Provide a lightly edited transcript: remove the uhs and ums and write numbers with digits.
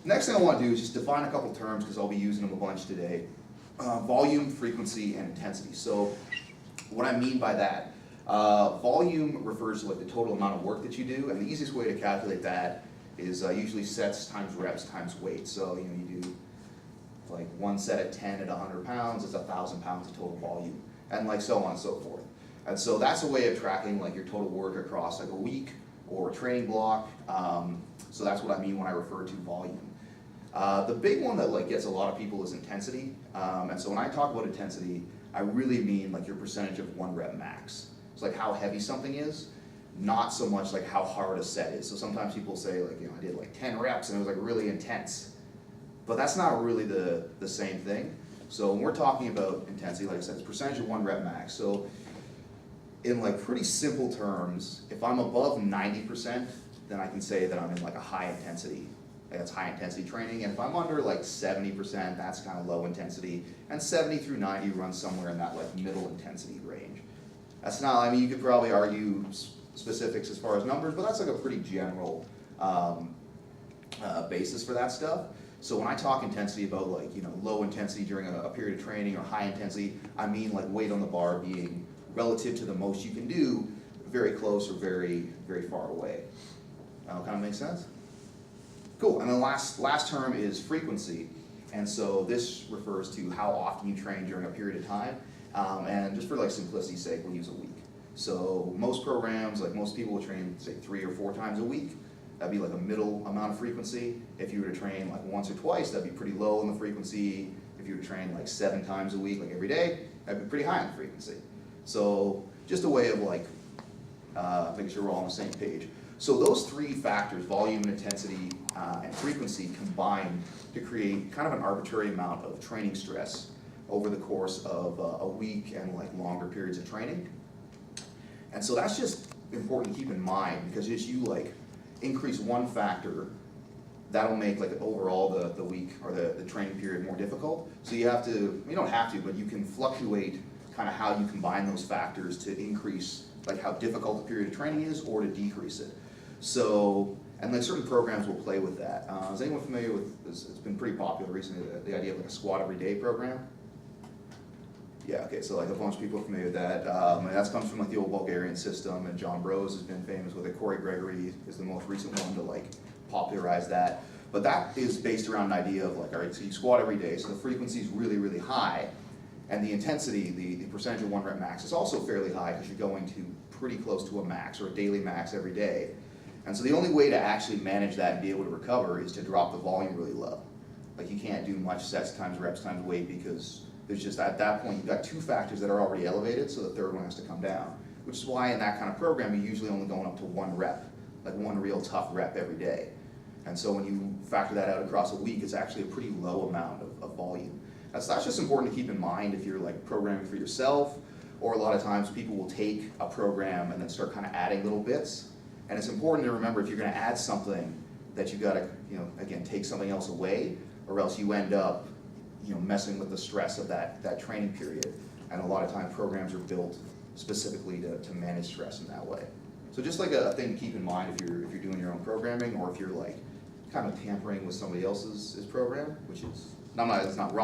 Next thing I want to do is just define a couple terms because I'll be using them a bunch today. Volume, frequency, and intensity. So what I mean by that, volume refers to like the total amount of work that you do, and the easiest way to calculate that is usually sets times reps times weight. So you do like one set at 10 at 100 pounds, it's 1,000 pounds of total volume, and like so on and so forth. And so that's a way of tracking like your total work across like a week or a training block. So that's what I mean when I refer to volume. The big one that like gets a lot of people is intensity. And so when I talk about intensity, I really mean like your percentage of 1 rep max. It's like how heavy something is, not so much like how hard a set is. So sometimes people say like, I did like 10 reps and it was like really intense. But that's not really the same thing. So when we're talking about intensity, like I said, it's percentage of 1 rep max. So in like pretty simple terms, if I'm above 90%, then I can say that I'm in like a high intensity. That's high intensity training. And if I'm under like 70%, that's kind of low intensity. And 70 through 90 runs somewhere in that like middle intensity range. That's not, I mean, you could probably argue specifics as far as numbers, but that's like a pretty general basis for that stuff. So when I talk intensity about like, low intensity during a period of training or high intensity, I mean like weight on the bar being relative to the most you can do, very close or very, very far away. That'll kind of make sense? Cool, and then last term is frequency. And so this refers to how often you train during a period of time. And just for like simplicity's sake, we'll use a week. So most programs, like most people will train say 3 or 4 times a week. That'd be like a middle amount of frequency. If you were to train like once or twice, that'd be pretty low in the frequency. If you were to train like 7 times a week, like every day, that'd be pretty high in the frequency. So just a way of like making sure we're all on the same page. So those 3 factors, volume, intensity, and frequency, combine to create kind of an arbitrary amount of training stress over the course of a week and like longer periods of training. And so that's just important to keep in mind, because as you like increase one factor, that'll make like overall the week or the training period more difficult. So you have to, you don't have to, but you can fluctuate kind of how you combine those factors to increase like how difficult the period of training is or to decrease it. So, and like certain programs will play with that. Is anyone familiar with this? It's been pretty popular recently, the idea of like a squat every day program. Yeah, okay, so like a bunch of people are familiar with that. And that comes from like the old Bulgarian system, and John Brose has been famous with it. Corey Gregory is the most recent one to like popularize that. But that is based around an idea of like, all right, so you squat every day, so the frequency is really, really high, and the intensity, the percentage of 1 rep max is also fairly high because you're going to pretty close to a max or a daily max every day. And so the only way to actually manage that and be able to recover is to drop the volume really low. Like you can't do much sets times reps times weight, because there's just, at that point, you've got 2 factors that are already elevated, so the third one has to come down. Which is why in that kind of program, you're usually only going up to 1 rep, like 1 real tough rep every day. And so when you factor that out across a week, it's actually a pretty low amount of volume. That's just important to keep in mind if you're like programming for yourself, or a lot of times people will take a program and then start kind of adding little bits. And it's important to remember, if you're going to add something, that you've got to, again, take something else away, or else you end up, messing with the stress of that training period. And a lot of times programs are built specifically to manage stress in that way. So just like a thing to keep in mind if you're doing your own programming, or if you're like kind of tampering with somebody else's program, which is, it's not wrong.